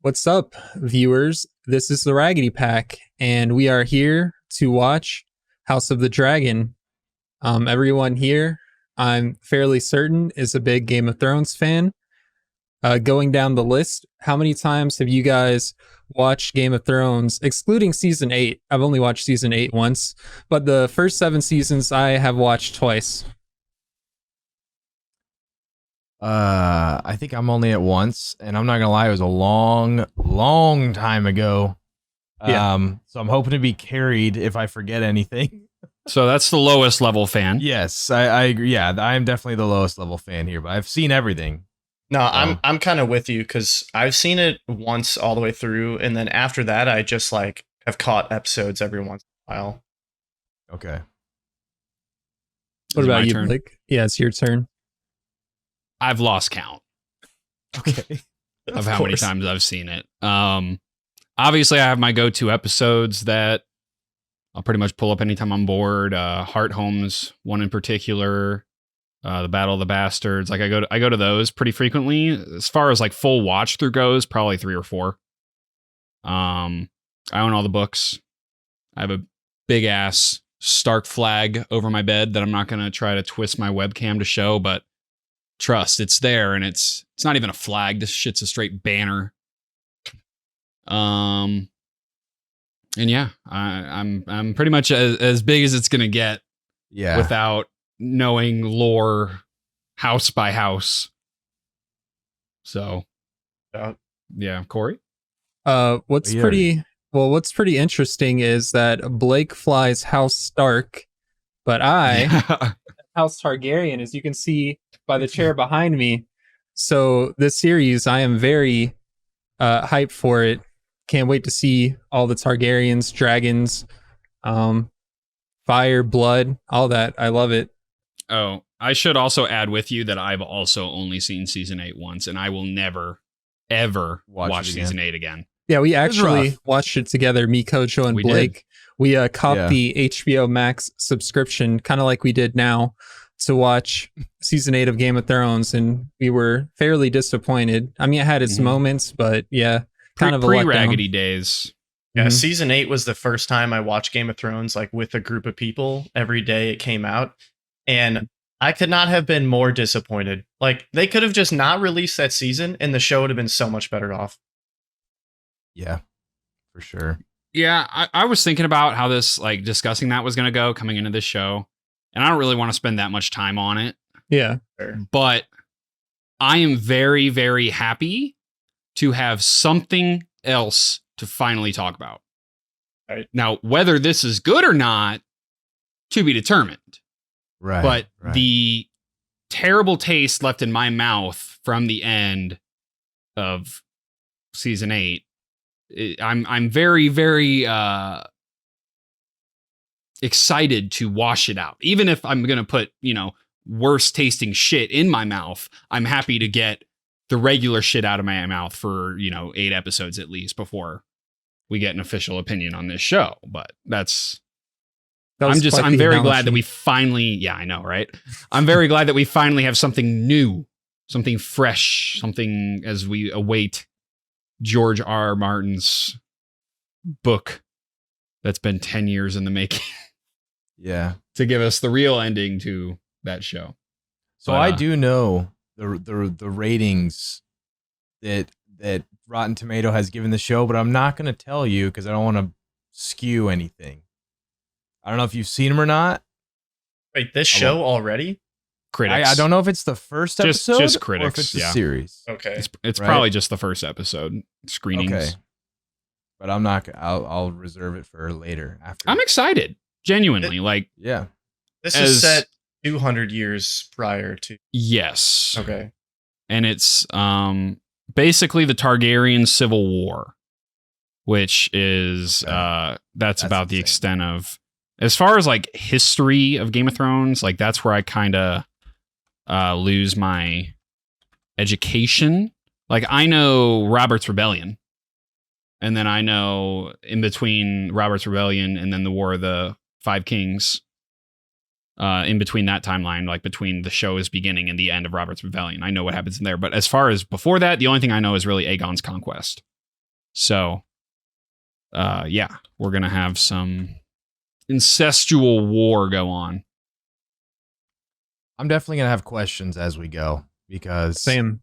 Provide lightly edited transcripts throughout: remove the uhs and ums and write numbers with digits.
What's up, viewers? This is the Raggedy Pack, and we are here to watch House of the Dragon. Everyone here, I'm fairly certain, is a big Game of Thrones fan. Going down the list, how many times have you guys watched Game of Thrones, excluding season 8? I've only watched season 8 once, but the first 7 seasons I have watched twice. I think I'm only at once, and I'm not gonna lie, it was a long time ago. Yeah. So I'm hoping to be carried if I forget anything. So that's the lowest level fan. Yes, I agree. Yeah, I am definitely the lowest level fan here, but I've seen everything. No, I'm kind of with you because I've seen it once all the way through, and then after that, I just like have caught episodes every once in a while. Okay. What Is it about my you, turn? Blake? Yeah, it's your turn. I've lost count Okay. of how many times I've seen it. Obviously, I have my go-to episodes that I'll pretty much pull up anytime I'm bored. Heart Homes, one in particular, the Battle of the Bastards. Like I go to those pretty frequently. As far as like full watch through goes, probably 3 or 4. I own all the books. I have a big ass Stark flag over my bed that I'm not gonna try to twist my webcam to show, but trust, it's there, and it's not even a flag. This shit's a straight banner. And yeah, I'm pretty much as big as it's gonna get. Yeah. Without knowing lore house by house. So, yeah, Corey. What's Yeah. what's pretty interesting is that Blake flies House Stark, but I House Targaryen, as you can see by the chair behind me. So this series, I am very hyped for it. Can't wait to see all the Targaryens, dragons, fire, blood, all that. I love it. Oh, I should also add with you that I've also only seen season 8 once, and I will never, ever watch it again. season 8 again. Yeah, we was actually rough. watched it together, me, Kojo, and We Blake. did. We copped Yeah. the HBO Max subscription, kind of like we did now, to watch season 8 of Game of Thrones, and we were fairly disappointed. I mean, it had its Mhm. moments, but yeah, kind of a letdown. Pre-Raggedy days. Yeah, Mhm. season 8 was the first time I watched Game of Thrones like with a group of people every day it came out, and I could not have been more disappointed. Like they could have just not released that season, and the show would have been so much better off. Yeah, for sure. Yeah, I was thinking about how this, like, discussing that was going to go coming into this show, and I don't really want to spend that much time on it. Yeah. But I am very, very happy to have something else to finally talk about. Right. Now, whether this is good or not, to be determined. Right. But right. the terrible taste left in my mouth from the end of season 8, I'm very, very excited to wash it out. Even if I'm going to put, worse tasting shit in my mouth, I'm happy to get the regular shit out of my mouth for, 8 episodes at least before we get an official opinion on this show. But I'm very glad that we finally, yeah, I know, right? I'm very glad that we finally have something new, something fresh, something as we await George R. Martin's book that's been 10 years in the making Yeah. to give us the real ending to that show. So But, I do know the ratings that Rotten Tomato has given the show, but I'm not going to tell you because I don't want to skew anything. I don't know if you've seen them or not. Wait, this show already? Critics. I don't know if it's the first Just episode or critics, if it's the yeah. series. Okay. It's Right? probably just the first episode screenings. Okay. But I'm not. I'll reserve it for later. After. I'm excited, genuinely. Yeah. This As- is set 200 years prior to. Yes. Okay. And it's basically the Targaryen Civil War, which is Okay. that's about the insane. extent of, as far as like history of Game of Thrones, like that's where I kind of lose my education. Like I know Robert's Rebellion, and then I know in between Robert's Rebellion and then the War of the Five Kings, in between that timeline, like between the show's beginning and the end of Robert's Rebellion. I know what happens in there. But as far as before that, the only thing I know is really Aegon's conquest. So, yeah, we're going to have some incestual war go on. I'm definitely going to have questions as we go because Same.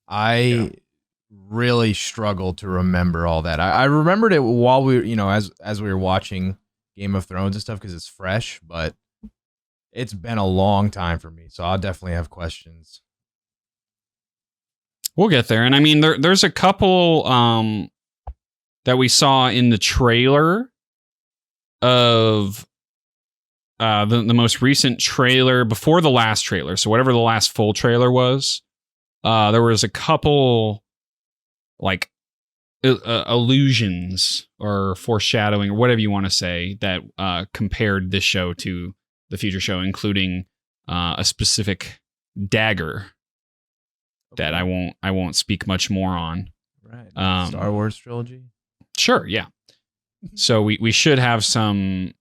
I really struggled to remember all that. I remembered it while we, as we were watching Game of Thrones and stuff because it's fresh, but it's been a long time for me, so I'll definitely have questions. We'll get there. And I mean, there's a couple that we saw in the trailer of the most recent trailer before the last trailer. So whatever the last full trailer was, there was a couple like allusions or foreshadowing or whatever you want to say that compared this show to the future show, including a specific dagger that I won't speak much more on. Right. Star Wars trilogy. Sure. Yeah. So we should have some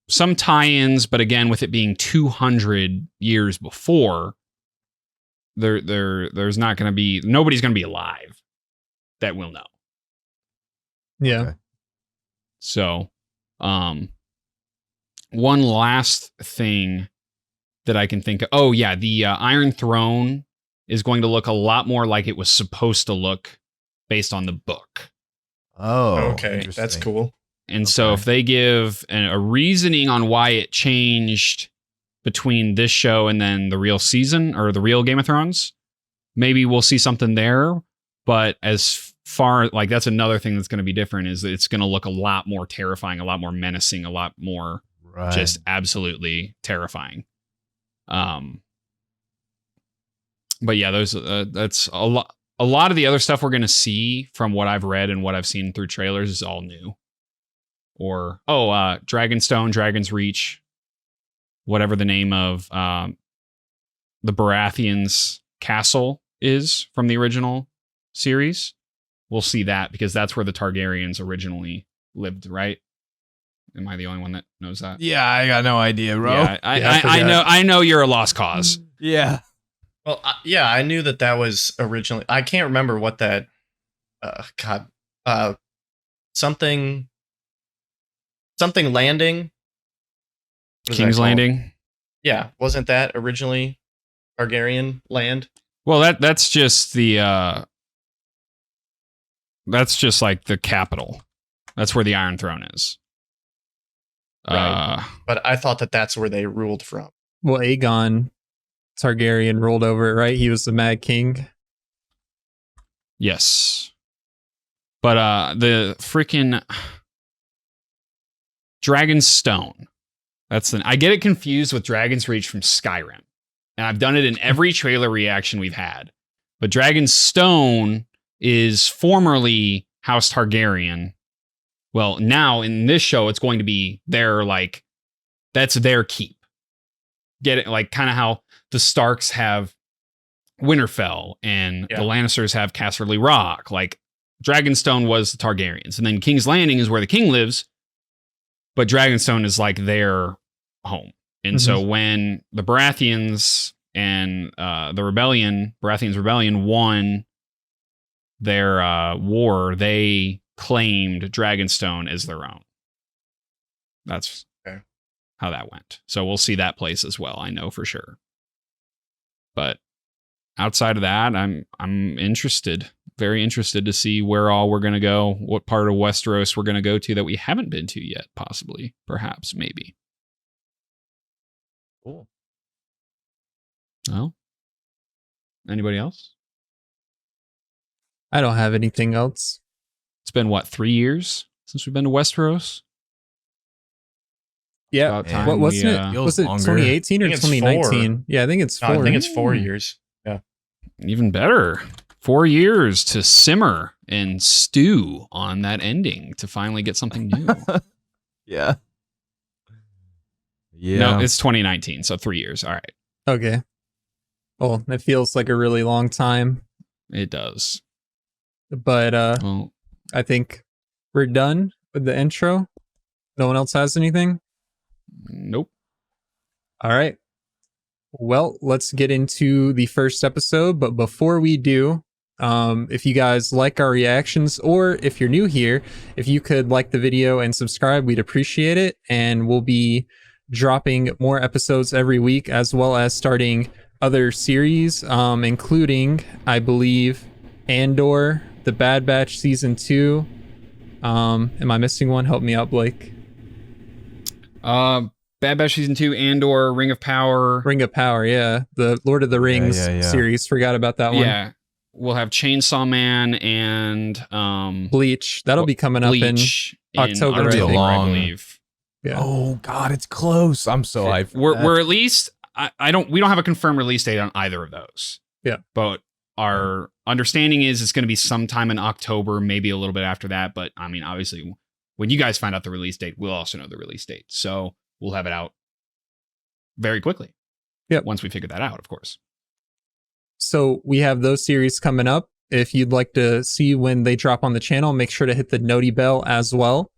tie-ins, but again, with it being 200 years before, there's not going to be, nobody's going to be alive that we'll know. Yeah. Okay. So, one last thing that I can think of. Oh yeah, the Iron Throne is going to look a lot more like it was supposed to look based on the book. Oh, okay, that's cool. And so if they give a reasoning on why it changed between this show and then the real season or the real Game of Thrones, maybe we'll see something there. But as far like that's another thing that's going to be different is that it's going to look a lot more terrifying, a lot more menacing, a lot more just absolutely terrifying. But yeah, that's a lot. A lot of the other stuff we're going to see from what I've read and what I've seen through trailers is all new. Or, Dragonstone, Dragon's Reach, whatever the name of the Baratheons' castle is from the original series. We'll see that because that's where the Targaryens originally lived, right? Am I the only one that knows that? Yeah, I got no idea, bro. Yeah, I know you're a lost cause. Yeah. Well, I knew that was originally. I can't remember what that. Something Landing. King's Landing. Yeah, wasn't that originally Targaryen land? Well, that's just the. That's just like the capital. That's where the Iron Throne is. Right. But I thought that's where they ruled from. Well, Aegon Targaryen rolled over it, right? He was the Mad King. Yes. But the freaking Dragon's Stone. I get it confused with Dragon's Reach from Skyrim. And I've done it in every trailer reaction we've had. But Dragon's Stone is formerly House Targaryen. Well, now in this show, it's going to be that's their keep. Get it? Like kind of how the Starks have Winterfell and the Lannisters have Casterly Rock. Like Dragonstone was the Targaryens. And then King's Landing is where the king lives. But Dragonstone is like their home. And so when the Baratheons and Baratheons Rebellion won their war, they claimed Dragonstone as their own. That's how that went. So we'll see that place as well, I know for sure. But outside of that, I'm interested, very interested to see where all we're going to go, what part of Westeros we're going to go to that we haven't been to yet, possibly, perhaps, maybe. Cool. Oh, anybody else? I don't have anything else. It's been, 3 years since we've been to Westeros? Yeah. What wasn't it? Was it 2018 or 2019? Yeah, I think it's 4. No, I think it's 4 years. Yeah. Even better. 4 years to simmer and stew on that ending to finally get something new. Yeah. No, it's 2019, so 3 years. All right. Okay. Well, it feels like a really long time. It does. But I think we're done with the intro. No one else has anything? Nope. All right. Well, let's get into the first episode. But before we do, If you guys like our reactions, or if you're new here, if you could like the video and subscribe, we'd appreciate it. And we'll be dropping more episodes every week, as well as starting other series, including, I believe, Andor, The Bad Batch Season 2. Am I missing one? Help me out, Blake. Bad Batch Season 2, Andor, Ring of Power. Ring of Power, yeah. The Lord of the Rings series. Forgot about that one. Yeah. We'll have Chainsaw Man and Bleach. That'll be coming up in October, I think. I believe. Yeah. Oh God, it's close. I'm so hyped. We're at least we don't have a confirmed release date on either of those. Yeah. But our understanding is it's going to be sometime in October, maybe a little bit after that. But I mean, obviously, when you guys find out the release date, we'll also know the release date. So we'll have it out very quickly. Yep. Once we figure that out, of course. So we have those series coming up. If you'd like to see when they drop on the channel, make sure to hit the noti bell as well.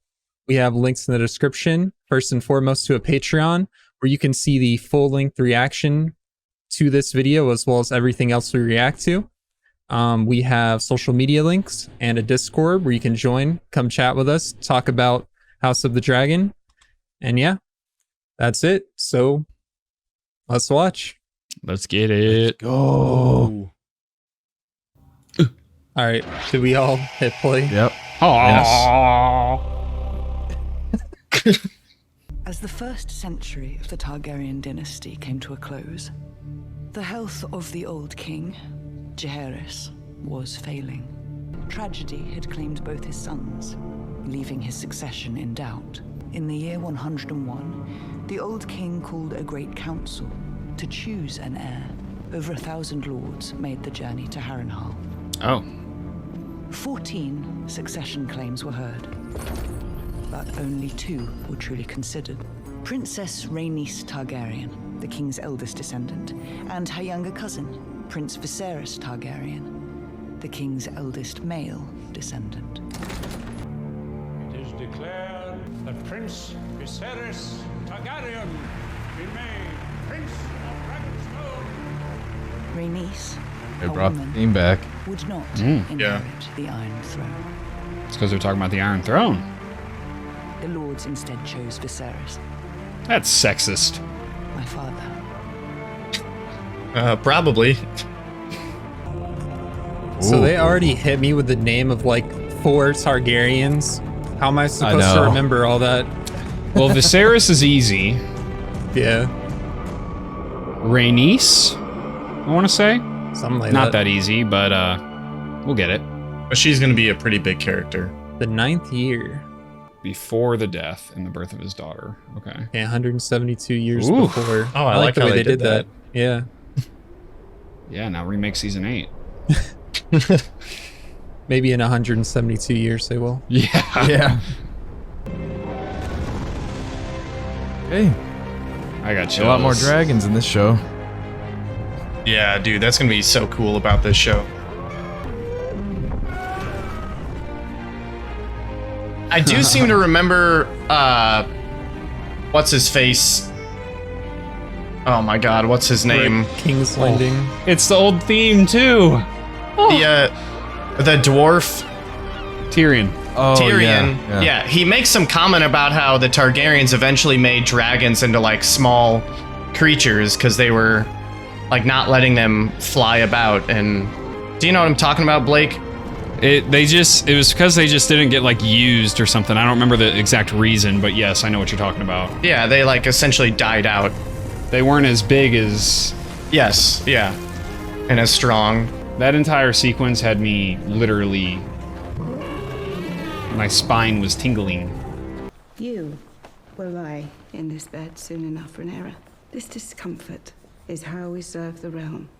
We have links in the description, first and foremost to a Patreon, where you can see the full-length reaction to this video, as well as everything else we react to. We have social media links and a Discord where you can join, come chat with us, talk about House of the Dragon. And yeah, that's it. So let's watch. Let's get it. Go. All right. Did we all hit play? Yep. Aww. As the first century of the Targaryen dynasty came to a close, the health of the old king, Jaehaerys, was failing. Tragedy had claimed both his sons, leaving his succession in doubt. In the year 101, the old king called a great council to choose an heir. Over 1,000 lords made the journey to Harrenhal. Oh. 14 succession claims were heard, but only 2 were truly considered. Princess Rhaenys Targaryen, the king's eldest descendant, and her younger cousin, Prince Viserys Targaryen, the king's eldest male descendant. It is declared that Prince Viserys Targaryen be made Prince of Dragonstone. Rhaenys, They a brought the woman, theme back. would not Mm. inherit the Iron Throne. It's because they're talking about the Iron Throne. The lords instead chose Viserys, That's sexist. my father. Probably. So Ooh. they already hit me with the name of like 4 Targaryens. How am I supposed to know. remember all that? Well, Viserys is easy. Yeah, Rhaenys, I want to say. something like Not that easy, but we'll get it. But she's going to be a pretty big character. The 9th year. Before the death and the birth of his daughter. Okay. Yeah, 172 years Ooh. before. Oh, I like the how way they they did did that. Yeah. Yeah, now remake season 8. Maybe in 172 years they will. Yeah. Yeah. Okay. I got A chills. lot more dragons in this show. Yeah, dude, that's going to be so cool about this show. I do seem to remember, what's his face? Oh my god, what's his name? King's Landing. It's the old theme, too. The dwarf Tyrion. Oh, Tyrion. Yeah. Yeah, he makes some comment about how the Targaryens eventually made dragons into like small creatures because they were like not letting them fly about. And do you know what I'm talking about, Blake? It was because they just didn't get like used or something. I don't remember the exact reason, but yes, I know what you're talking about. Yeah, they like essentially died out. They weren't as big as Yes, yeah, and as strong. that entire sequence had me literally. My spine was tingling. You will lie in this bed soon enough, Rhaenyra. This discomfort is how we serve the realm.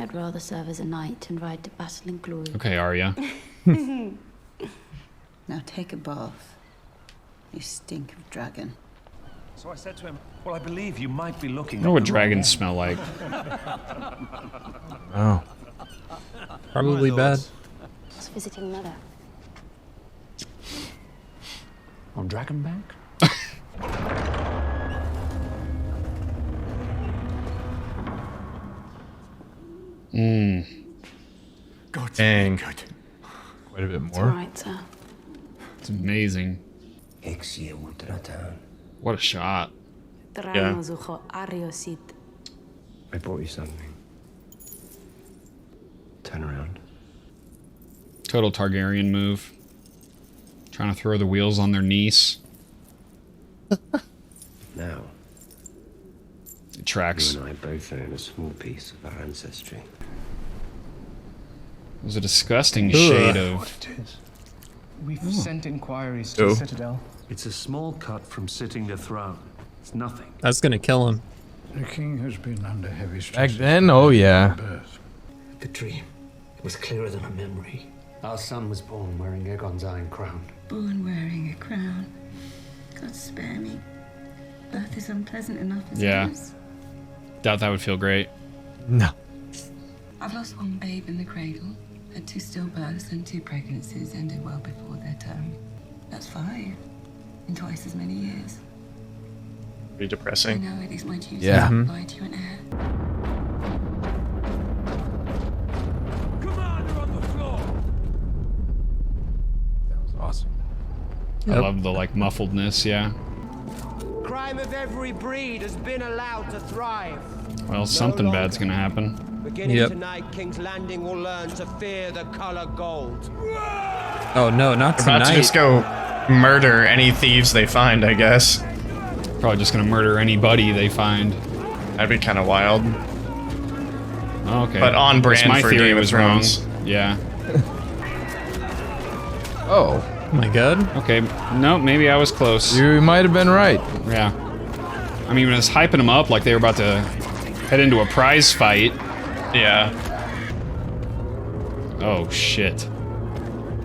I'd rather serve as a knight and ride to battle in glory. Okay, Arya. Now take a bath. You stink of dragon. So I said to him, well, I believe you might be looking I know what dragons smell like. Oh. Probably bad. I was visiting mother. on Dragonbank? Dang. Quite a bit It's more. all right, sir. It's amazing. What a shot. Yeah. I brought you something. Turn around. Total Targaryen move. Trying to throw the wheels on their niece. Now, It tracks. you and I both own a small piece of our ancestry. It was a disgusting shade of... What it is. We've sent inquiries Oh. to Citadel. It's a small cut from sitting the throne. It's nothing. That's gonna kill him. The king has been under heavy stress. Back then, oh yeah. The dream. It was clearer than a memory. Our son was born wearing Aegon's iron crown. Born wearing a crown. God spare me. Birth is unpleasant enough as Yeah. it is. Doubt that would feel great. No. I've lost one babe in the cradle, had 2 stillbirths and 2 pregnancies ended well before their term. That's 5 in twice as many years. Pretty I depressing. know it is my duty Yeah. to provide you an heir. Commander on the floor! That was awesome. I love the, like, muffledness, yeah. Crime of every breed has been allowed to thrive. Well, something bad's gonna happen. Beginning Yep. tonight, King's Landing will learn to fear the color gold. Oh no, not About to tonight. just go murder any thieves they find, I guess. Probably just gonna murder anybody they find. That'd be kind of wild. Okay. But on Guess brand my for theory Game of was wrong. Thrones. Yeah. Oh, Oh my god. Okay. No, maybe I was close. you might have been right. Yeah. I mean, when it's hyping them up like they were about to head into a prize fight. Yeah. Oh, shit.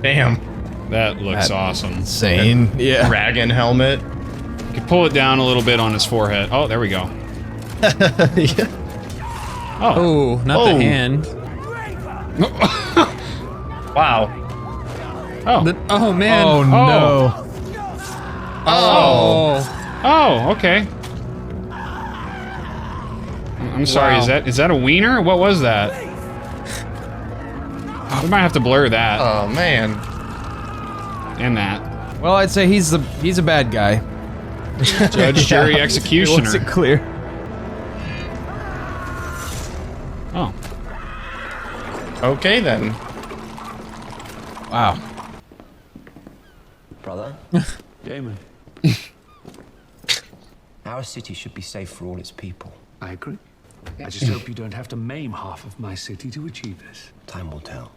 Damn. That looks That- awesome. Insane. Yeah. Dragon helmet. You could pull it down a little bit on his forehead. Oh, there we go. Yeah. Oh. Oh, not Oh. the hand. Wow. Oh. Oh man. Oh no. Oh. Oh, okay. I'm sorry, Wow. is that a wiener? What was that? We might have to blur that Oh man. and that. Well, I'd say he's a bad guy. Judge, jury, He wants executioner. it clear. Oh. Okay then. Wow. Brother, Damon, our city should be safe for all its people. I agree. I just hope you don't have to maim half of my city to achieve this. Time will tell.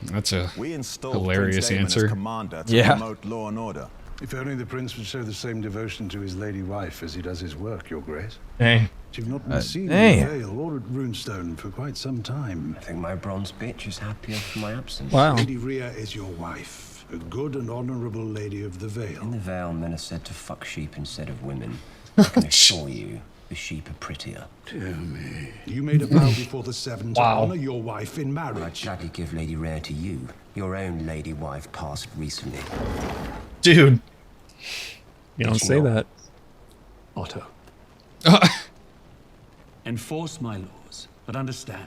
That's a We installed hilarious Prince Daemon answer. as commander to Yeah. promote law and order. If only the prince would show the same devotion to his lady wife as he does his work, Your Grace. Dang. You've not been seen dang. in the Vale or at Runestone for quite some time. I think my bronze bitch is happier for my absence. Wow. Lady Rhea is your wife, a good and honorable lady of the In Vale. the Vale, men are said to fuck sheep instead of women. I can assure you, the sheep are prettier. Dear me. You made a vow before the Seven to Wow. honor your wife in I'd marriage. gladly give Lady Rhea to you. Your own lady wife passed recently. Dude. You don't say that. Otto. Enforce my laws, but understand.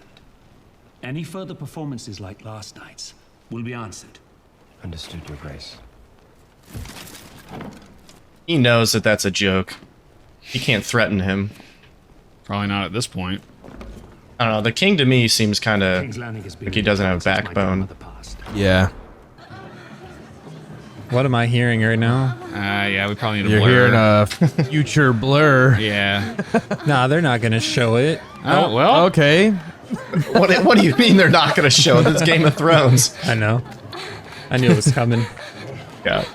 Any further performances like last night's will be answered. Understood, Your Grace. He knows that that's a joke. He can't threaten him. Probably not at this point. I don't know. The king to me seems kind of King's Landing has been like he doesn't have a since my backbone. grandmother passed. Yeah. What am I hearing right now? Yeah, we probably need a You're blur. hearing a future blur. Yeah. Nah, they're not gonna show it. Oh, well. Okay. What do you mean they're not going to show this Game of Thrones? I know. I knew it was coming. Yeah.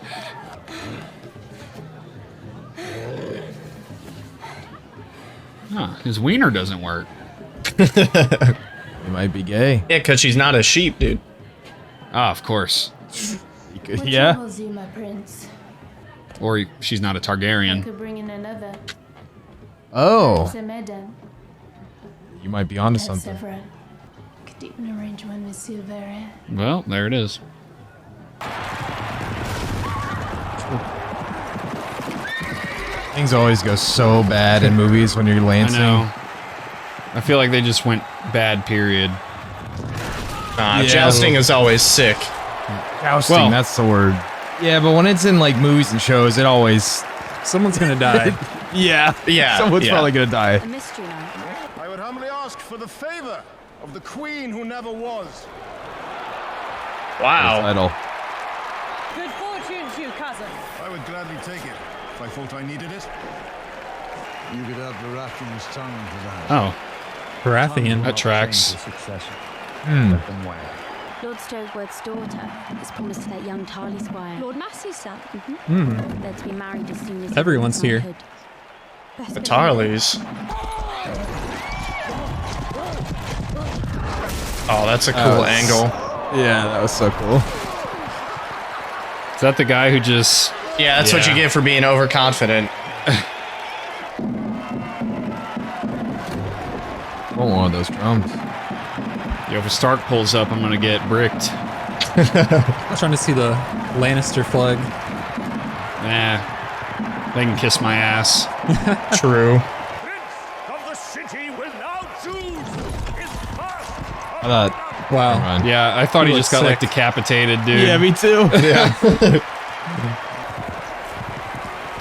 Huh, his wiener doesn't work. He might be gay. Yeah, because she's not a sheep, dude. Ah, of course. He could- yeah. troubles you, my prince? Or she's not a Targaryen. Could bring in another. Oh. Medan. You might be onto something. Severin. Could even arrange one with Silveria. Well, there it is. Things always go so bad in movies when you're I lancing. know. I feel like they just went bad, period. Jousting is always sick. Jousting, Well- that's the word. Yeah, but when it's in like movies and shows, it always. Someone's gonna die. Yeah. Yeah, Someone's yeah. probably gonna die. A mystery night. I would humbly ask for the favor of the queen who never was. Wow. Title. Good fortune to you, cousin. I would gladly take it if I thought I needed it. You could have Baratheon's tongue for that. Oh, Baratheon. that tracks. Lord Stokeworth's daughter is promised to that young Tarly squire. Lord Massey's son. They're to be married as soon as Everyone's here. The Tarleys. Oh, that's a cool angle. Yeah, that was so cool. Is that the guy who just? Yeah, that's what you get for being overconfident. I want one of those drums. Yo, if Stark pulls up, I'm gonna get bricked. I'm trying to see the Lannister flag. Nah, they can kiss my ass. True. Of the city will now choose his first. I thought. Wow. Never mind. Yeah, I thought he He just looks got like sick. decapitated, dude. Yeah, me too. Yeah.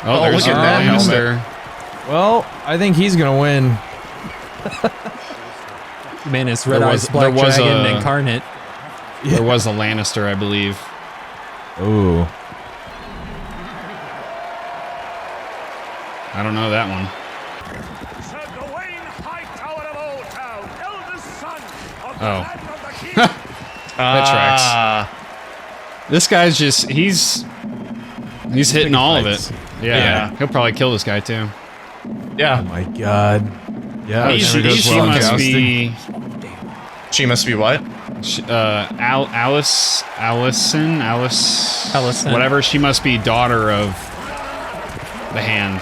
Oh, there's look a at that Lannister. Well, I think he's gonna win. Man, it's Red There Eyes was- Black there was Dragon a- incarnate. There was a Lannister, I believe. Ooh. I don't know that one. Sir Gawain Hightower of Old Town, eldest son of the Oh. land of the king. That tracks. This guy's just, he's hitting all of it. Yeah, Yeah. he'll probably kill this guy too. Yeah. Oh my god. Yeah. He's- never goes She well in must jousting. be She must be what? Allison, whatever. She must be daughter of the Hand.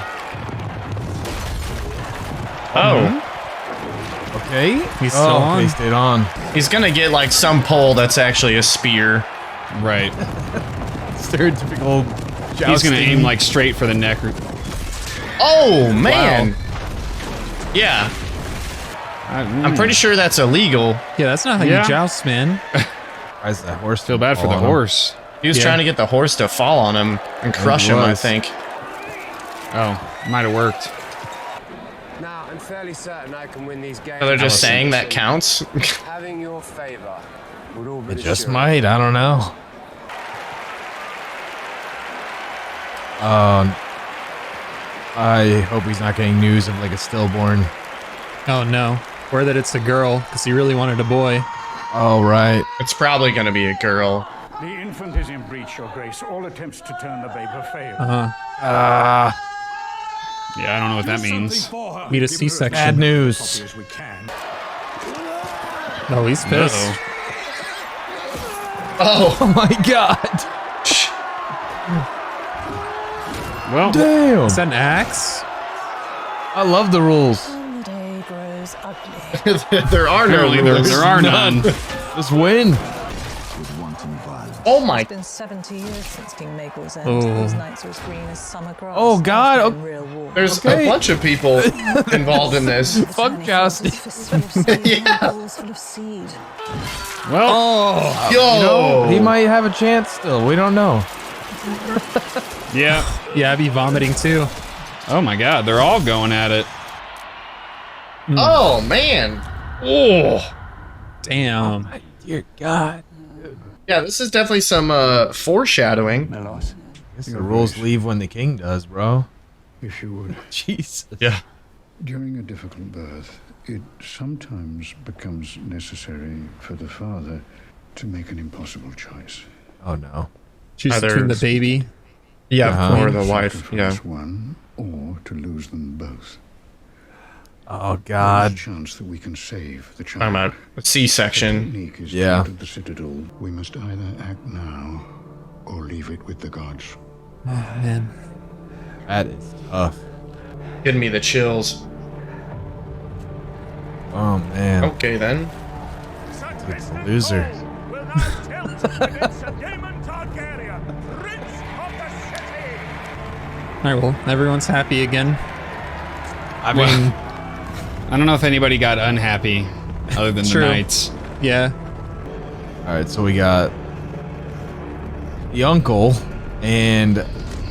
Oh. Okay. He's still on. He stayed on. He's gonna get like some pole that's actually a spear. Right. Stereotypical jousting. He's gonna aim like straight for the neck. Oh, man. Yeah. I'm pretty sure that's illegal. Yeah, that's not how Yeah. you joust, man. Why is that horse? Feel bad for the fall on him? horse. He was Yeah. trying to get the horse to fall on him and crush him, I was. think. Oh, might have worked. Now, I'm fairly certain I can win these games. So they're just saying that counts. Having your favor would all be It just assured. might. I don't know. I hope he's not getting news of like a stillborn. Oh no. Or that it's a girl, because he really wanted a boy. Oh right. It's probably gonna be a girl. The infant is in breach, Your Grace. All attempts to turn the babe have failed. Yeah, I don't know what that means. Need a C-section. Bad news. As we can. Oh, he's pissed. Oh, Oh my god. Well, Damn. Is that an axe? I love the rules. The day grows ugly. there are no apparently rules. there are none. Just win. Oh my! It's been 70 years since King Maegor's end. Oh. These nights are as green as summer grass. Oh, God. after a real war. There's Okay. a bunch of people involved in this. Fuck jousting. Fists full of steel and bowls full of seed. Well, Yo, He might have a chance still. We don't know. yeah. Yeah, I'd be vomiting too. Oh my God, they're all going at it. oh man, Oh, Damn. Dear God. yeah, this is definitely some foreshadowing. Melos, I guess the rules leave when the king does, bro. If you would. Jesus. Yeah. During a difficult birth, it sometimes becomes necessary for the father to make an impossible choice. Oh no. Choose Either- between the baby. Yeah, or the wife. Yeah. Sacrifice one, or to lose them both. Oh There's a God. chance that we can save the child. I'm at a The C-section. technique is Yeah. taught at the Citadel. We must either act now or leave it with the gods. Oh, man. That is tough. Giving me the chills. Oh man. Okay then. It's a loser. Will now tilt against Sir Daemon Targaryen, Prince of the City. Alright, well, everyone's happy again. I mean, I don't know if anybody got unhappy other than the True. Knights. Yeah. All right, so we got the uncle and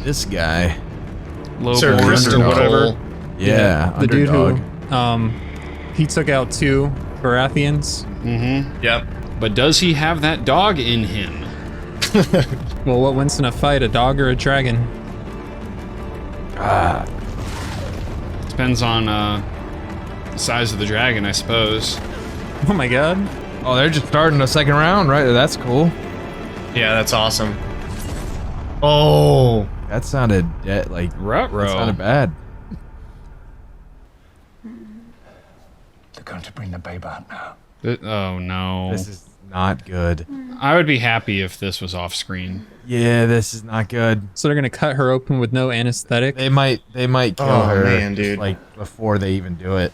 this guy. Sir Lowborn Kristen or whatever. Cole. Yeah, the dude underdog. who he took out 2 Baratheons. Yep. But does he have that dog in him? Well, what wins in a fight, a dog or a dragon? Depends on the size of the dragon, I suppose. Oh my god. Oh, they're just starting the second round, right? That's cool. Yeah, that's awesome. Oh, That sounded like Ruh-roh. that sounded bad. They're going to bring the babe out now. Oh no. This is not good. I would be happy if this was off screen. Yeah, this is not good. So they're gonna cut her open with no anesthetic. They might kill Oh, her, man, dude. like before they even do it.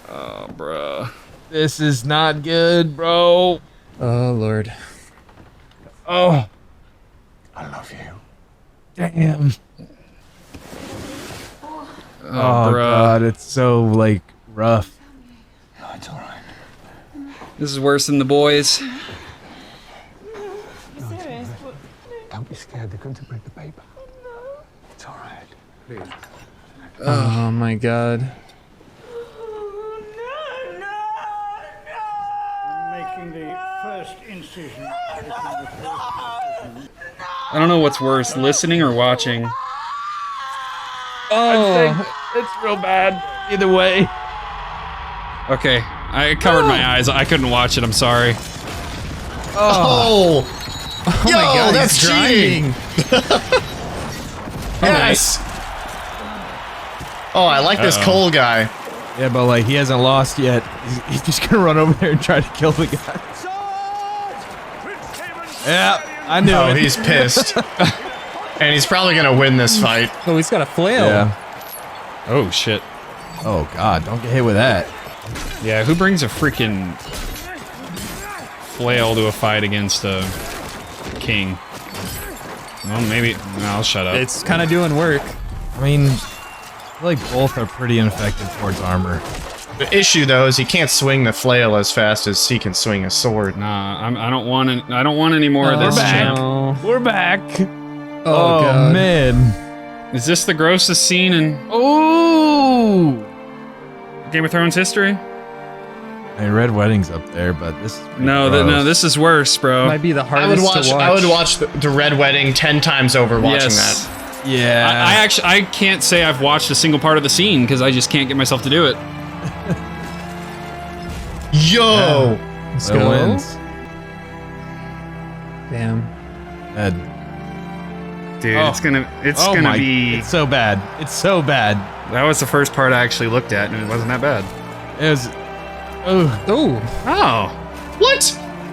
Oh, bruh. This is not good, bro. Oh lord. Oh, I love you. damn. Oh, Oh bruh. god, it's so like rough. No, it's all right. This is worse than the boys. Don't be scared. They're going to bring the babe out. It's all right. Please. Oh my god. Making the first incision. I don't know what's worse, listening or watching. Oh, It's real bad. Either way. Okay, I covered my eyes. I couldn't watch it. I'm sorry. oh, oh yo, my god, that's he's cheating. Yes. Oh, I like this Cole guy. Yeah, but like he hasn't lost yet. He's just gonna run over there and try to kill the guy. Yeah, I knew Oh, it. he's pissed. And he's probably gonna win this fight. Oh, he's got a flail. Yeah. Oh shit. Oh god, don't get hit with that. Yeah, who brings a freaking flail to a fight against a king? Well, maybe. No, I'll shut up. It's kind of doing work. I mean, I feel like both are pretty ineffective towards armor. The issue though is he can't swing the flail as fast as he can swing a sword. Nah, I don't want any more of Oh, this, champ. no. We're back. Oh, god. man. Is this the grossest scene in Oh. Game of Thrones history? I mean, Red Wedding's up there, but this is pretty No, gross. no, this is worse, bro. Might be the I hardest would watch. to watch. I would watch the Red Wedding 10 times over watching Yes. that. Yeah. I can't say I've watched a single part of the scene because I just can't get myself to do it. Yo. Let's That go. wins. Damn. Ed. Dude, Oh. it's gonna my, be. It's so bad. It's so bad. That was the first part I actually looked at, and it wasn't that bad. It was. Oh. Oh. Oh, What?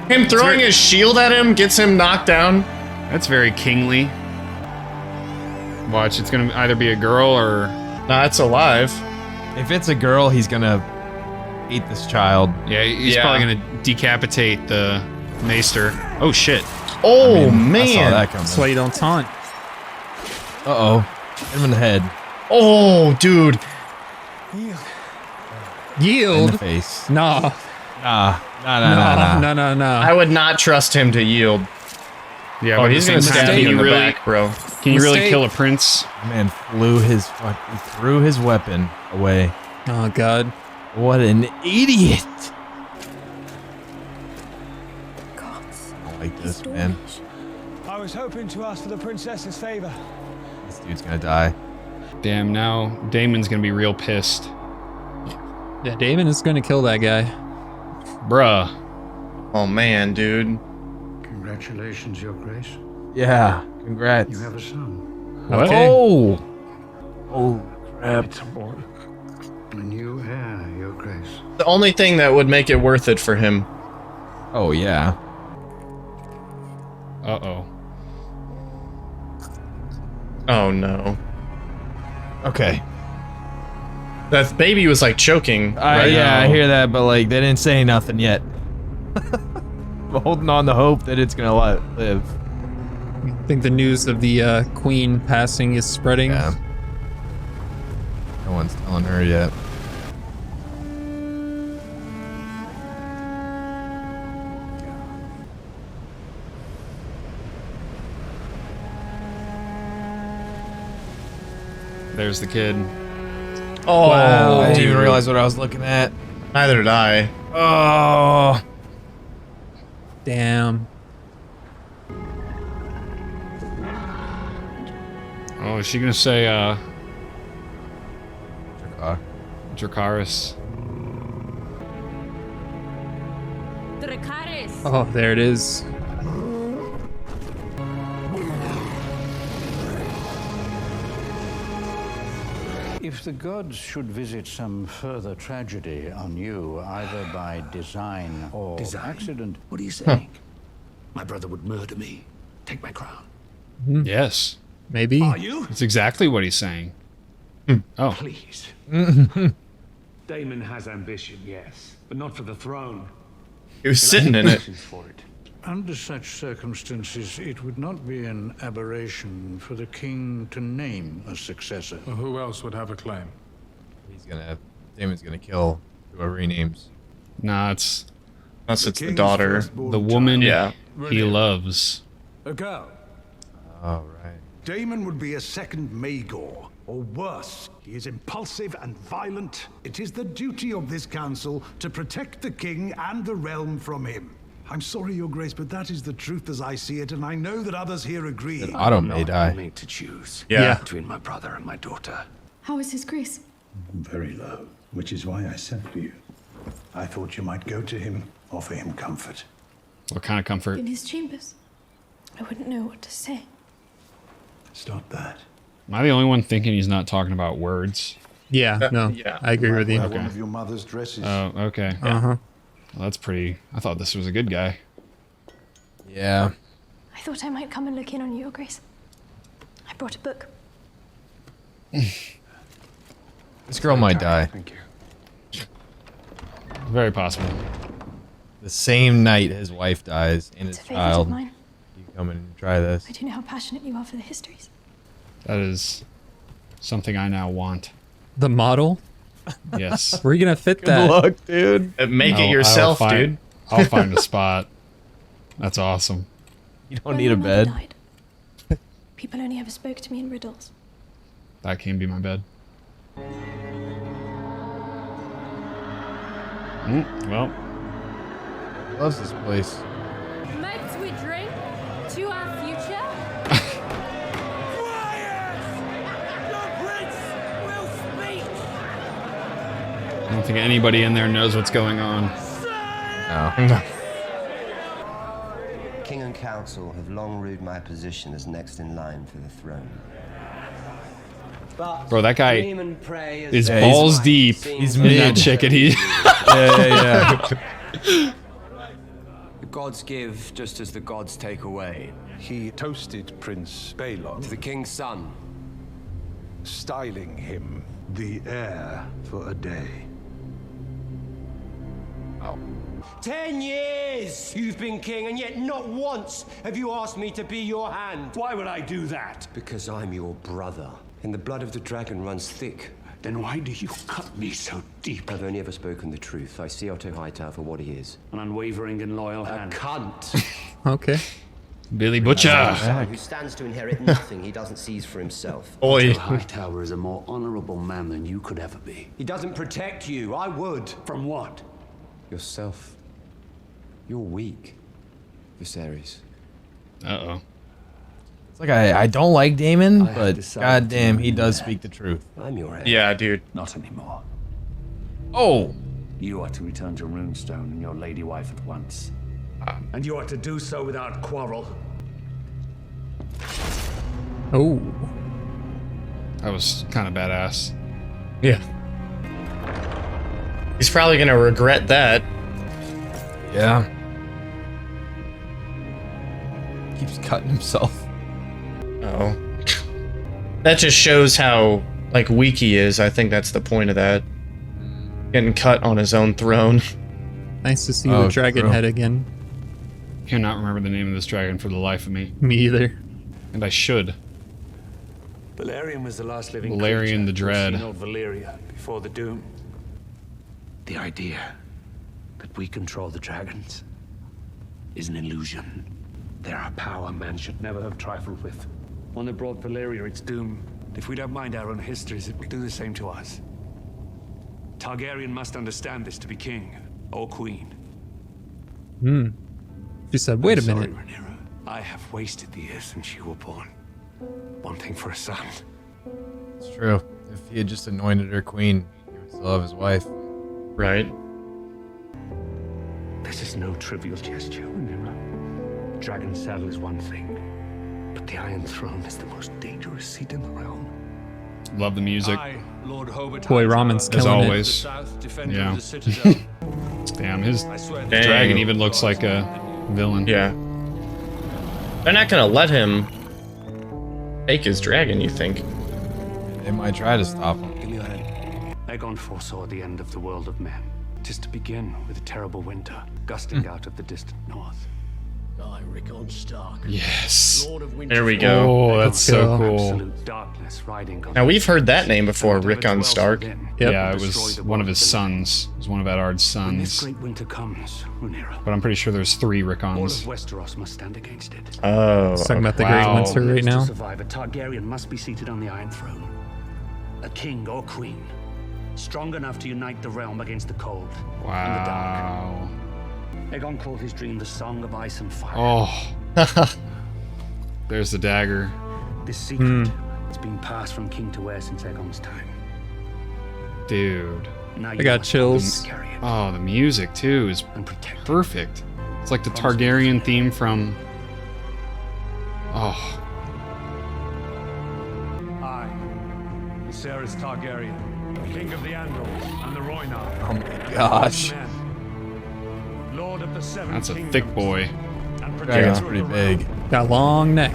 Him throwing his shield at him gets him knocked down. that's very kingly. Watch, it's gonna either be a girl or Nah, it's alive. If it's a girl, he's gonna eat this child. yeah, he's Yeah. probably gonna decapitate the maester. Oh shit! Oh I saw man. that coming. That's why you don't taunt. Uh-oh. Hit him in the head. Oh, dude. In Yield. the face. Nah. Nah. Nah. No, no, no. I would not trust him to yield. Yeah, Oh, but he's at gonna the same time, stab can you in you the really, back, bro. can you really Mistake. kill a prince? Man he threw his weapon away. Oh god. What an idiot. I don't like this, man. I was hoping to ask for the princess's favor. This dude's gonna die. Damn, now Damon's gonna be real pissed. Yeah, Damon is gonna kill that guy. Bruh. Oh man, dude. Congratulations, Your Grace. Yeah. Congrats. You have a son. What? Oh. Oh crap. It's a boy. A new heir, Your Grace. The only thing that would make it worth it for him. Oh yeah. Uh-oh. Oh no. Okay. That baby was like choking. right? Yeah, I hear that, but like they didn't say nothing yet. I'm holding on to hope that it's gonna live. I think the news of the queen passing is spreading. Yeah. No one's telling her yet. There's the kid. Oh, Wow. I didn't even realize what I was looking at. neither did I. Oh. Damn. Oh, is she gonna say Dracarys? Oh, there it is. If the gods should visit some further tragedy on you, either by design or accident... What are you saying? My brother would murder me. Take my crown. Yes. Maybe. Are you? That's exactly what he's saying. Oh. Please. Daemon has ambition, yes, but not for the throne. He was sitting in it. For it. Under such circumstances, it would not be an aberration for the king to name a successor. Well, who else would have a claim? Damon's gonna kill whoever he names. Nah, it's Unless it's the daughter. the woman Yeah. he loves. A girl. Oh, right. Daemon would be a second Maegor, or worse. He is impulsive and violent. It is the duty of this council to protect the king and the realm from him. I'm sorry, Your Grace, but that is the truth as I see it, and I know that others here agree. Otto may die. Made to choose between my brother and my daughter. How is his grace? Very low, which is why I sent for you. I thought you might go to him, offer him comfort. What kind of comfort? In his chambers. I wouldn't know what to say. Stop that. Am I the only one thinking he's not talking about words? Yeah, no. Yeah. I agree with you. One of your mother's dresses. Oh, okay. Uh-huh. Well, that's pretty... I thought this was a good guy. Yeah. I thought I might come and look in on you, Your Grace. I brought a book. This girl might die. Thank you. Very possible. The same night his wife dies and his It's a favorite child. of mine. You come in and try this. I do know how passionate you are for the histories. That is something I now want. The model? Yes. We're gonna fit Good that. luck, dude. Make No, it yourself, I'll find, dude. I'll find a spot. That's awesome. You don't When need a my mother bed. died, people only ever spoke to me in riddles. That can be my bed. Well, Loves this place. Might we drink to our future? I don't think anybody in there knows what's going on. No. King and council have long rued my position as next in line for the throne. Bro, that guy is Yeah, balls deep he's in mid. that chicken. He Yeah. The gods give just as the gods take away. He toasted Prince Balon, To the king's son. styling him the heir for a day. 10 years you've been king, and yet not once have you asked me to be your hand. Why would I do that? Because I'm your brother, and the blood of the dragon runs thick. Then why do you cut me so deep? I've only ever spoken the truth. I see Otto Hightower for what he is. An unwavering and loyal hand. Cunt! Okay. Billy Butcher. Who stands to inherit nothing he doesn't seize for himself. Oi. Otto Hightower is a more honorable man than you could ever be. He doesn't protect you. I would. From what? Yourself. You're weak, Viserys. Uh-oh. It's like I don't like Damon, I have but decided goddamn, to he do does that. speak the truth. I'm your heir. Yeah, dude. Not anymore. Oh. You are to return to Runestone and your lady wife at once. And you are to do so without quarrel. Oh. That was kind of badass. Yeah. He's probably gonna regret that. Yeah. Keeps cutting himself. Oh. That just shows how like weak he is. I think that's the point of that. Getting cut on his own throne. Nice to see the dragon true. head again. Cannot remember the name of this dragon for the life of me. Me either. And I should. Valerian was the last living Valerian the creature Dread. who seen old Valyria before the doom. The idea that we control the dragons is an illusion. They're a power man should never have trifled with. One that brought Valyria its doom If we don't mind our own histories, it will do the same to us. Targaryen must understand this to be king or queen. She said, wait a I'm minute. sorry, Rhaenyra. I have wasted the years since you were born, wanting for a son. It's true. If he had just anointed her queen, he would still have his wife. Right. This is no trivial gesture, Rhaenyra. The dragon's saddle is one thing, but the Iron Throne is the most dangerous seat in the realm. Love the music. I, Lord Hobart Boy, Ramen's as killing always. the South, defender Yeah. of the Citadel. Damn, his I swear to dragon Dang. even looks like a villain. Yeah. They're not gonna let him take his dragon, you think? They might try to stop him. Give me your hand. Aegon foresaw the end of the world of men. 'Tis to begin with a terrible winter, gusting out of the distant north. I, Rickon Stark. Yes. Lord of There we go. Oh, that's so cool. Absolute darkness riding on Now we've heard that name before, Rickon Stark. Yep. Yeah, it was one of his sons. It was one of Eddard's When this sons. great winter comes, Rhaenyra, But I'm pretty sure there's 3 all of Rickons. Westeros must stand against it. Oh. He's talking about the Wow. Great Winter right To now. survive, a Targaryen must be seated on the Iron Throne. A king or queen, strong enough to unite the realm against the cold and the dark. Wow. Aegon called his dream the Song of Ice and Fire. Oh. There's the dagger. This secret has been passed from king to heir since Aegon's time. Dude. Now I you got must chills. carry it Oh, the music too is and protect it. perfect. It's like the Targaryen theme from. Oh, I, Viserys Targaryen, king of the Andals and the Rhoynar. Oh my gosh. Lord of the Seven that's a Kingdoms, thick boy. and Dragon's protector pretty of the realm. big. Got a long neck.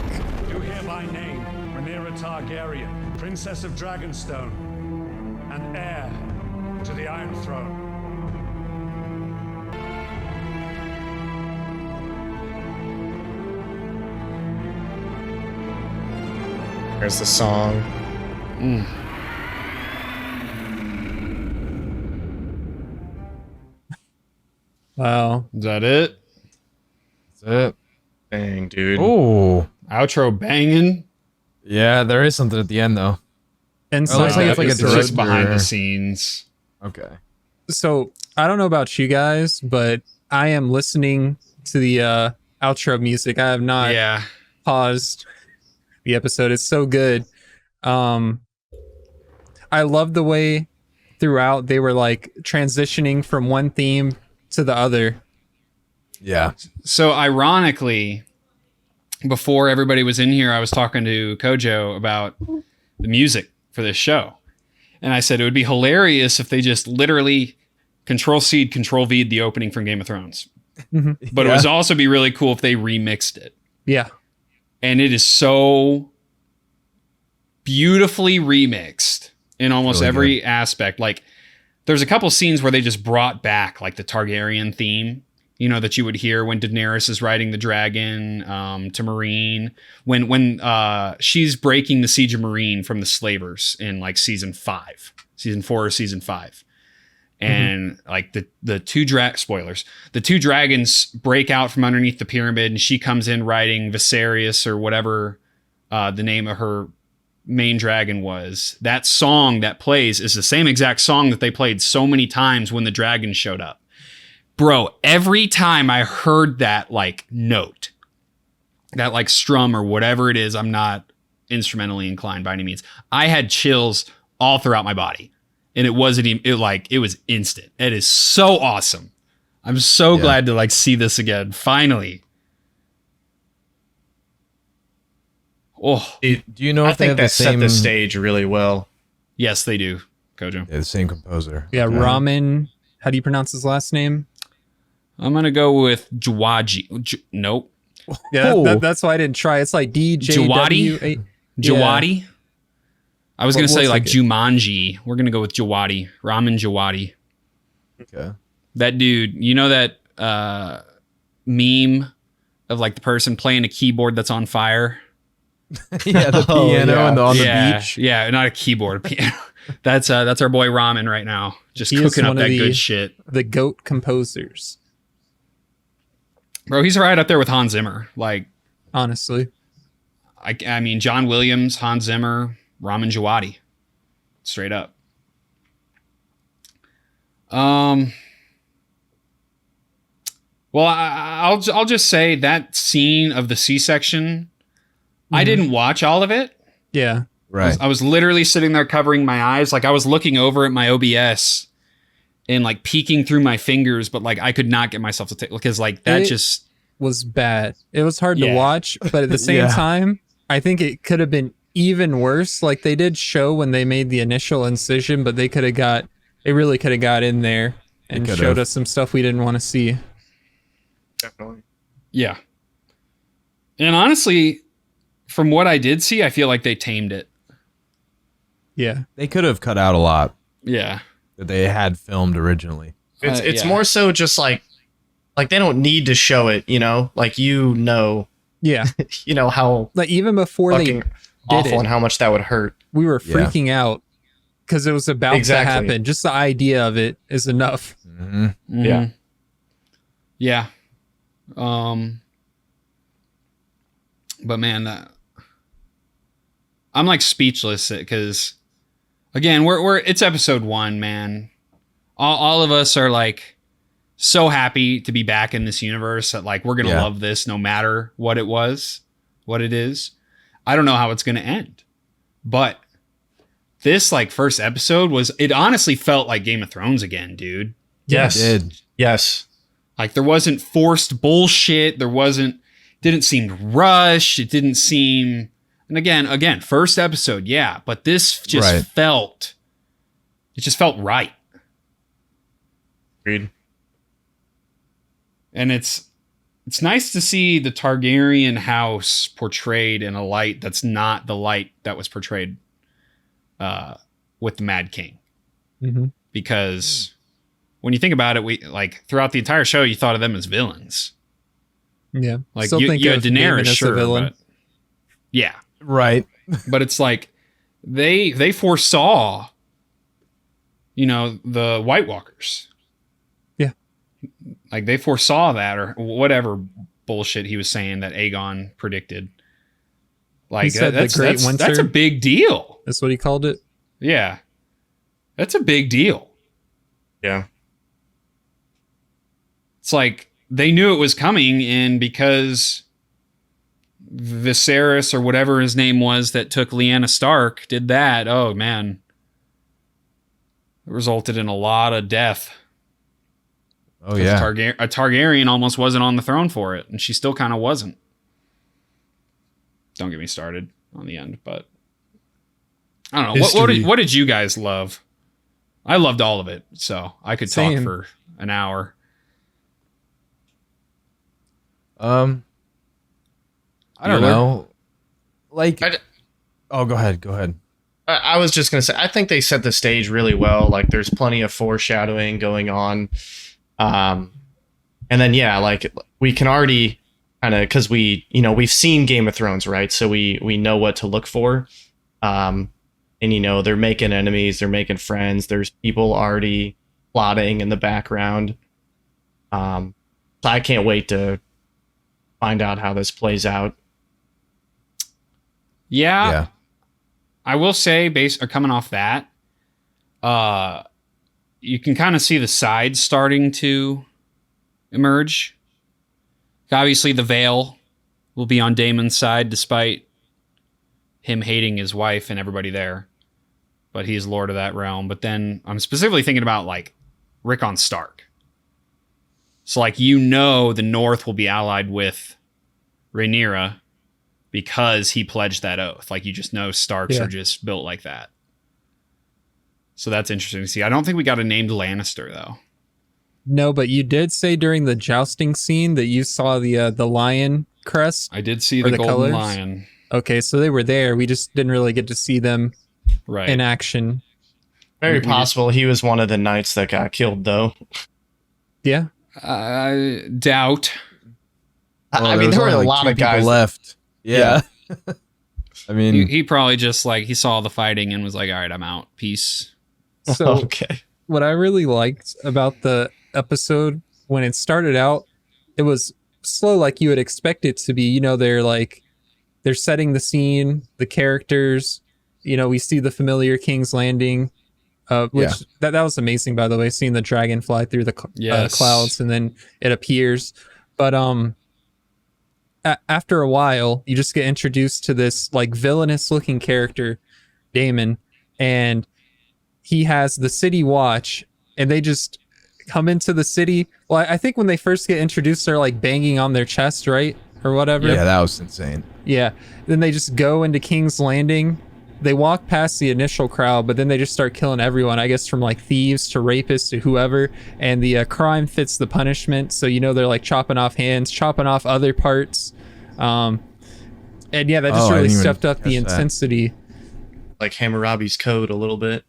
Do hereby name Rhaenyra Targaryen, Princess of Dragonstone, and heir to the Iron Throne. There's the song. Wow. Is that it? That's it. Dang, dude. Oh. Outro banging. Yeah, there is something at the end though. And Oh, it looks like it's like a It's just director. behind the scenes. Okay. So I don't know about you guys, but I am listening to the outro music. I have not Yeah. paused the episode. It's so good. I love the way throughout they were like transitioning from one theme to the other. Yeah. So ironically, before everybody was in here, I was talking to Kojo about the music for this show. And I said it would be hilarious if they just literally Control-C, Control-V'd the opening from Game of Thrones. But it would also be really cool if they remixed it. Yeah. And it is so beautifully remixed in almost Really every aspect. Like there's a couple scenes where they just brought back like the Targaryen theme, you know, that you would hear when Daenerys is riding the dragon to Meereen, when she's breaking the siege of Meereen from the slavers in like season 4 or season 5. And like the two spoilers, the two dragons break out from underneath the pyramid and she comes in riding Viserys or whatever the name of her main dragon was. That song that plays is the same exact song that they played so many times when the dragon showed up. Bro, every time I heard that like note, that like strum or whatever it is, I'm not instrumentally inclined by any means. I had chills all throughout my body. And it wasn't even, it was instant. It is so awesome. I'm so glad to like see this again. Finally. Oh, Do you know I if they think have the that set same the stage really well. yes, they do, Kojo. Yeah, the same composer. Yeah, Okay. Ramen. How do you pronounce his last name? I'm going to go with Jawaji. Nope. Yeah, that's why I didn't try. It's like DJW. Jawadi? I was going to say What's like it? Jumanji. We're going to go with Jawadi. Ramen Jawadi. Okay. That dude, you know that meme of like the person playing a keyboard that's on fire? Yeah, the piano and on the beach. Yeah, not a keyboard, a piano. That's our boy Ramen right now. Just He is cooking up one of that the- good shit. The GOAT composers. Bro, he's right up there with Hans Zimmer. Like, honestly. I mean, John Williams, Hans Zimmer, Ramen Djawadi. Straight up. Well, I'll just say that scene of the C-section, I didn't watch all of it. Yeah. Right. I was literally sitting there covering my eyes. Like I was looking over at my OBS and like peeking through my fingers, but like I could not get myself to take, because like that just was bad. It was hard to Yeah. watch, but at the same Yeah. time, I think it could have been even worse. Like they did show when they made the initial incision, but they really could have got in there and could've. showed us some stuff we didn't want to see. Definitely. Yeah. And honestly, from what I did see, I feel like they tamed it. Yeah. They could have cut out a lot Yeah. that they had filmed originally. It's yeah. more so just like they don't need to show it, you know? Like you know Yeah. how Like even before they fucking did awful it, and how much that would hurt. we were Yeah. freaking out because it was about Exactly. to happen. Just the idea of it is enough. Mm-hmm. Yeah. Yeah. But man, I'm like speechless because again, we're it's episode 1, man. All of us are like so happy to be back in this universe that like we're gonna Yeah. love this no matter what it is. I don't know how it's gonna end, but this like first episode it honestly felt like Game of Thrones again, dude. Yes. It did. Yes. Like there wasn't forced bullshit. Didn't seem rushed. It didn't seem, and again, first episode, yeah, but this just Right. felt right. Agreed. And it's nice to see the Targaryen house portrayed in a light that's not the light that was portrayed with the Mad King. Mm-hmm. Because when you think about it, we like throughout the entire show, you thought of them as villains. Yeah. Like Still you think had of Daemon Daenerys, as the sure, villain. but yeah, Right. but it's like they foresaw, the White Walkers. Yeah. Like they foresaw that or whatever bullshit he was saying that Aegon predicted. Like He said the that's Great that's Winter. a big deal. That's what he called it. Yeah. That's a big deal. Yeah. It's like they knew it was coming, and because Viserys or whatever his name was that took Lyanna Stark did that, oh man. It resulted in a lot of death. Oh yeah. A Targaryen almost wasn't on the throne for it, and she still kind of wasn't. Don't get me started on the end, but I don't know. What did you guys love? I loved all of it, so I could talk Same. for an hour. I don't Bueller? know. Like, oh, go ahead. I was just gonna say, I think they set the stage really well. Like, there's plenty of foreshadowing going on, and then yeah, like we can already kind of, because we've seen Game of Thrones, right? So we know what to look for, and they're making enemies, they're making friends. There's people already plotting in the background. So I can't wait to find out how this plays out. Yeah. I will say, coming off that, you can kind of see the sides starting to emerge. Obviously, the Vale will be on Daemon's side, despite him hating his wife and everybody there. But he's lord of that realm. But then I'm specifically thinking about like Rickon Stark. So like the North will be allied with Rhaenyra because he pledged that oath. Like you just know Starks are just built like that. So that's interesting to see. I don't think we got a named Lannister though. No, but you did say during the jousting scene that you saw the lion crest. I did see or the golden colors. lion. Okay, so they were there. We just didn't really get to see them Right. in action. Very possible he was one of the knights that got killed, though. Yeah. I doubt. I mean, there were a lot of guys left. Yeah. I mean, he probably just like he saw the fighting and was like, all right, I'm out. Peace. So okay. What I really liked about the episode when it started out, it was slow like you would expect it to be. They're setting the scene, the characters, we see the familiar King's Landing, which that was amazing, by the way, seeing the dragon fly through the clouds and then it appears. But after a while, you just get introduced to this like villainous looking character, Damon, and he has the city watch, and they just come into the city. Well, I think when they first get introduced, they're like banging on their chest, right? Or whatever. Yeah, that was insane. Yeah. Then they just go into King's Landing. They walk past the initial crowd, but then they just start killing everyone, I guess, from like thieves to rapists to whoever. And the crime fits the punishment. So, they're like chopping off hands, chopping off other parts. And yeah, that just really stepped up the intensity. Like Hammurabi's Code a little bit.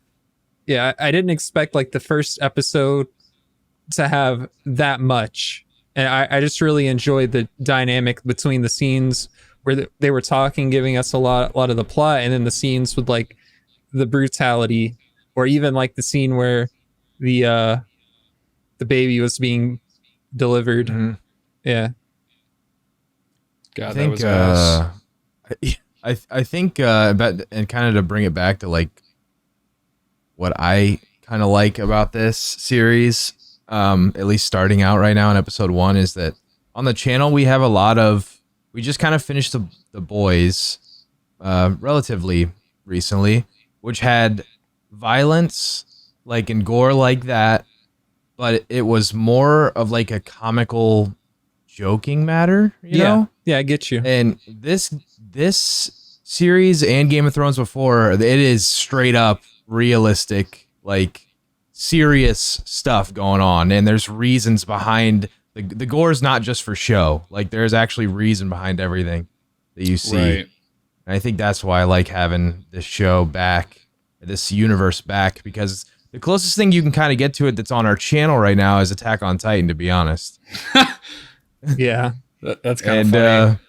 Yeah, I didn't expect like the first episode to have that much. And I just really enjoyed the dynamic between the scenes where they were talking, giving us a lot of the plot, and then the scenes with like the brutality, or even like the scene where the baby was being delivered. Mm-hmm. Yeah. God, that was nice. I think and kind of to bring it back to like what I kind of like about this series, at least starting out right now in episode 1, is that on the channel we just kind of finished the Boys relatively recently, which had violence like and gore like that, but it was more of like a comical joking matter, you know? Yeah, I get you. And this series and Game of Thrones before, it is straight up realistic, like serious stuff going on, and there's reasons behind the gore is not just for show. Like there's actually reason behind everything that you see. Right. And I think that's why I like having this show back, this universe back, because the closest thing you can kind of get to it that's on our channel right now is Attack on Titan, to be honest. Yeah, that's kind of funny.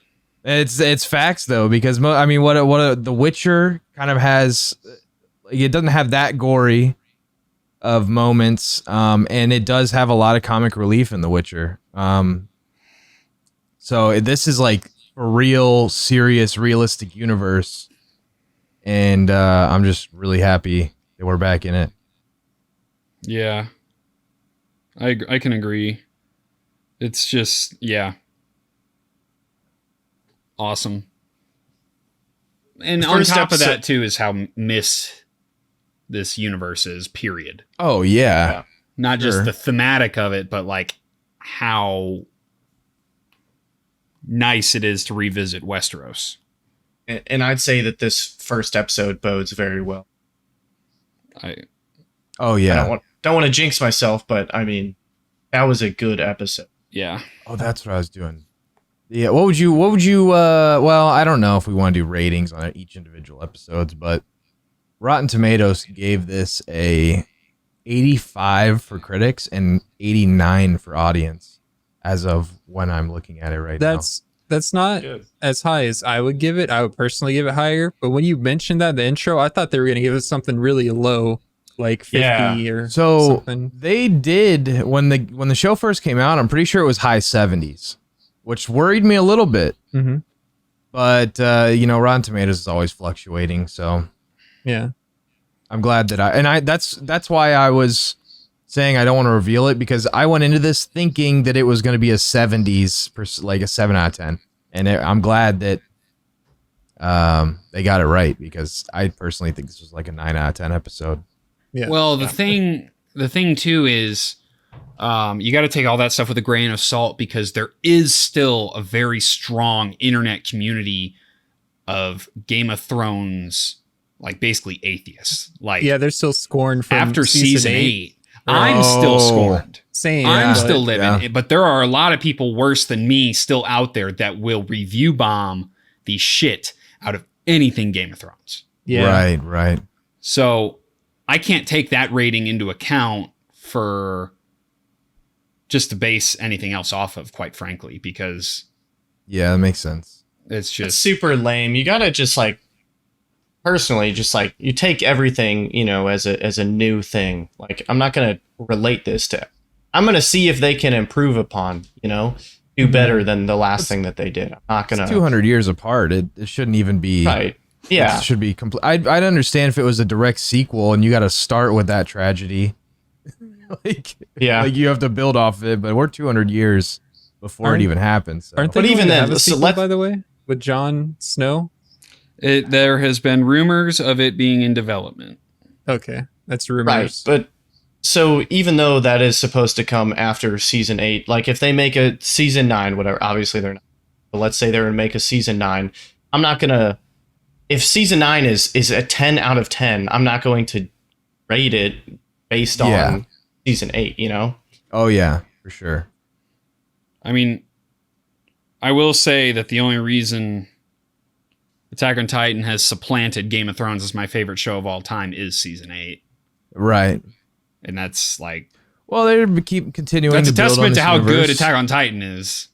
It's facts though, because what The Witcher kind of has, it doesn't have that gory of moments, and it does have a lot of comic relief in The Witcher. So this is like a real serious, realistic universe, and I'm just really happy that we're back in it. Yeah, I can agree. It's just, awesome. And on top of that too is how this universe is, period. Oh yeah. Not just the thematic of it, but like how nice it is to revisit Westeros. And I'd say that this first episode bodes very well. Oh yeah. I don't want to jinx myself, but I mean, that was a good episode. Yeah. Oh, that's what I was doing. Yeah. What would you well, I don't know if we want to do ratings on each individual episodes, but Rotten Tomatoes gave this a 85 for critics and 89 for audience as of when I'm looking at it right now. That's not as high as I would give it. I would personally give it higher. But when you mentioned that in the intro, I thought they were going to give us something really low, like 50 or something. They did when the show first came out. I'm pretty sure it was high 70s, which worried me a little bit. Mm-hmm. But Rotten Tomatoes is always fluctuating, so yeah, I'm glad that that's why I was saying I don't want to reveal it, because I went into this thinking that it was going to be a 70s, like a 7 out of 10, and I'm glad that they got it right, because I personally think this was like a 9 out of 10 episode. Yeah. Well, the thing too is, you got to take all that stuff with a grain of salt, because there is still a very strong internet community of Game of Thrones, like basically atheists. Like, yeah, they're still scorned from after season 8. Right. I'm still scorned. Same. I'm still living, but there are a lot of people worse than me still out there that will review bomb the shit out of anything Game of Thrones. Yeah. Right. So I can't take that rating into account for just to base anything else off of, quite frankly, because yeah, that makes sense. It's just super lame. You gotta just like, personally, just like, you take everything, as a new thing. Like, I'm not gonna relate this to. I'm gonna see if they can improve upon, do better than the last thing that they did. I'm not gonna. It's 200 years apart. It shouldn't even be right. Yeah. It should be complete. I'd understand if it was a direct sequel and you got to start with that tragedy. like you have to build off of it, but we're 200 years before it even happens. So. Aren't they But even going to then, have a so sequel, by the way, with Jon Snow? There has been rumors of it being in development. Okay, that's rumors. Right, but so even though that is supposed to come after season 8, like if they make a season 9, whatever, obviously they're not. But let's say they're going to make a season 9. I'm not going to, if season 9 is a 10 out of 10, I'm not going to rate it based on season 8, you know? Oh yeah, for sure. I mean, I will say that the only reason Attack on Titan has supplanted Game of Thrones as my favorite show of all time is season 8. Right. And that's like, well, they keep continuing. That's to a build testament on to this how universe. good Attack on Titan is.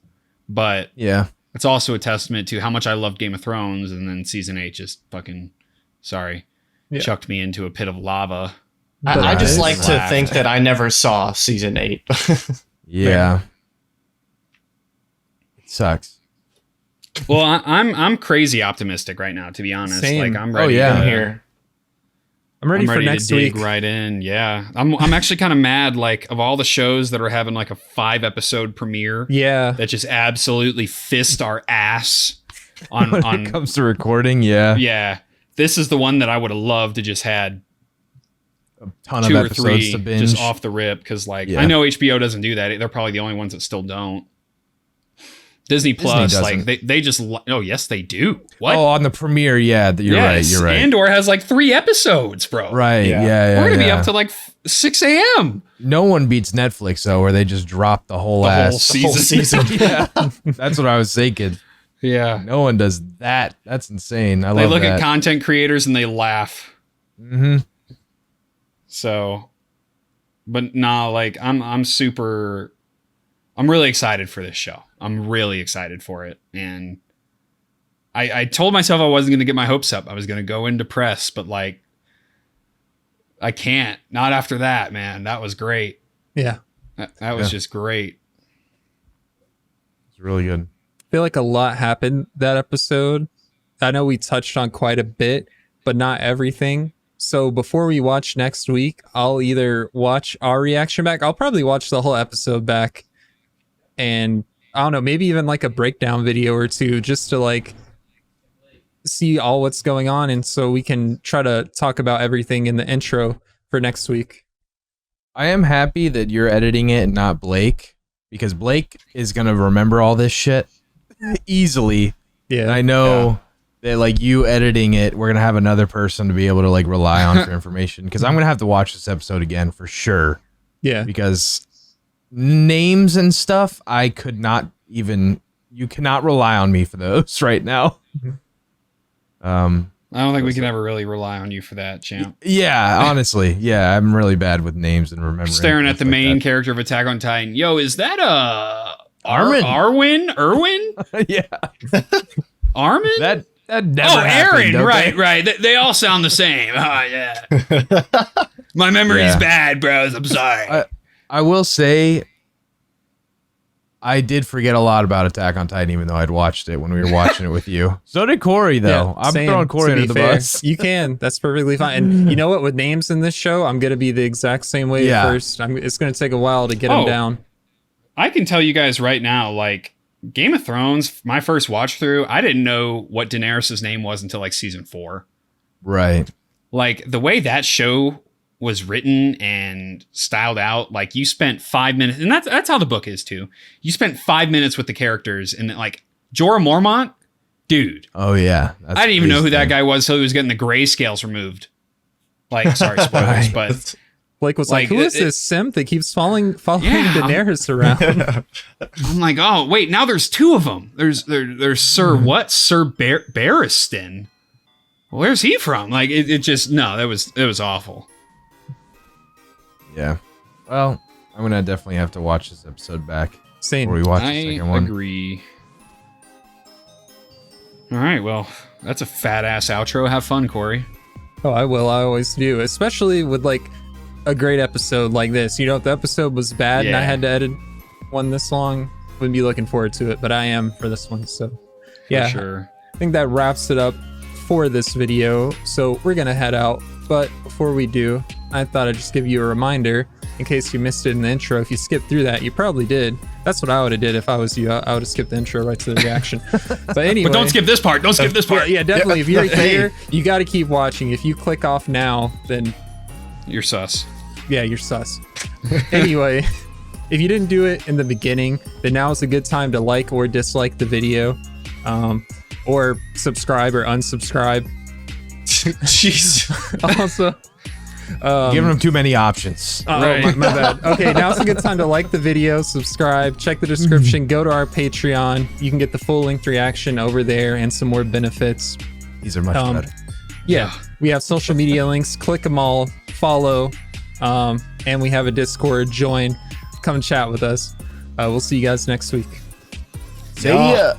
But yeah, it's also a testament to how much I love Game of Thrones. And then season 8 just fucking, chucked me into a pit of lava. I just like to think that I never saw season 8. Yeah. It sucks. Well, I'm crazy optimistic right now, to be honest. Same. Like I'm ready. I'm ready for next to dig week. right in. Yeah, I'm actually kind of mad. Like of all the shows that are having like a 5-episode premiere, that just absolutely fist our ass on when it comes to recording. Yeah, this is the one that I would have loved to just had a ton 2 of or episodes 3 to binge just off the rip. Because I know HBO doesn't do that. They're probably the only ones that still don't. Disney Plus, doesn't. like they just yes they do. What? Oh, on the premiere, yeah, you're right. You're right. Andor has like 3 episodes, bro. Right. Yeah. We're gonna be up to like 6 a.m. No one beats Netflix though, where they just drop the whole whole season. Yeah, that's what I was thinking. Yeah, no one does that. That's insane. They look at content creators and they laugh. Mm-hmm. So, but nah, like I'm really excited for this show. I'm really excited for it. And I told myself I wasn't going to get my hopes up. I was going to go in depressed, but like, I can't. Not after that, man. That was great. Yeah. That was just great. It's really good. I feel like a lot happened that episode. I know we touched on quite a bit, but not everything. So before we watch next week, I'll either watch our reaction back. I'll probably watch the whole episode back. And I don't know, maybe even like a breakdown video or two just to like see all what's going on. And so we can try to talk about everything in the intro for next week. I am happy that you're editing it and not Blake, because Blake is going to remember all this shit easily. Yeah. And I know that like you editing it, we're going to have another person to be able to like rely on for information, because I'm going to have to watch this episode again for sure. Yeah. Because names and stuff, I could not even, you cannot rely on me for those right now. I don't think we can ever really rely on you for that, champ. Yeah, honestly. Yeah, I'm really bad with names and remembering. Staring at the like main that. character of Attack on Titan. Yo, is that Armin? Erwin? Yeah. Armin? That never happened. Aaron. Right. They all sound the same. Oh, yeah. My memory's bad, bros. I'm sorry. I will say, I did forget a lot about Attack on Titan, even though I'd watched it when we were watching it with you. So did Corey, though. I'm throwing Corey under the bus. You can. That's perfectly fine. And you know what? With names in this show, I'm going to be the exact same way at first. It's going to take a while to get them down. I can tell you guys right now, like, Game of Thrones, my first watch through, I didn't know what Daenerys' name was until, like, season 4. Right. Like, the way that show was written and styled out, like you spent 5 minutes, and that's how the book is too. You spent 5 minutes with the characters, and like Jorah Mormont, dude. Oh yeah, I didn't even know who that guy was till he was getting the grayscales removed. Like, sorry, spoilers, but Blake was like, "Who is this simp that keeps following Daenerys around?" I'm like, oh wait, now there's 2 of them. There's Sir what? Sir Barristan. Where's he from? Like it just it was awful. Yeah. Well, I'm going to definitely have to watch this episode back. Same. Before we watch the second one. I agree. All right. Well, that's a fat ass outro. Have fun, Corey. Oh, I will. I always do. Especially with like a great episode like this. You know, if the episode was bad and I had to edit one this long, wouldn't be looking forward to it. But I am for this one. So, yeah. For sure. I think that wraps it up for this video, so we're gonna head out. But before we do, I thought I'd just give you a reminder in case you missed it in the intro. If you skipped through that, you probably did. That's what I would have did if I was you. I would have skipped the intro right to the reaction. But anyway, But don't skip this part. Don't skip this part. Yeah, definitely. If you're there, you got to keep watching. If you click off now, then you're sus. Yeah, you're sus. Anyway, if you didn't do it in the beginning, then now is a good time to like or dislike the video, or subscribe or unsubscribe. Jeez. Also, giving them too many options. Right. My bad. Okay, now's a good time to like the video, subscribe, check the description, go to our Patreon. You can get the full length reaction over there and some more benefits. These are much better. Yeah, we have social media links. Click them all, follow, and we have a Discord. Join, come and chat with us. We'll see you guys next week. See ya.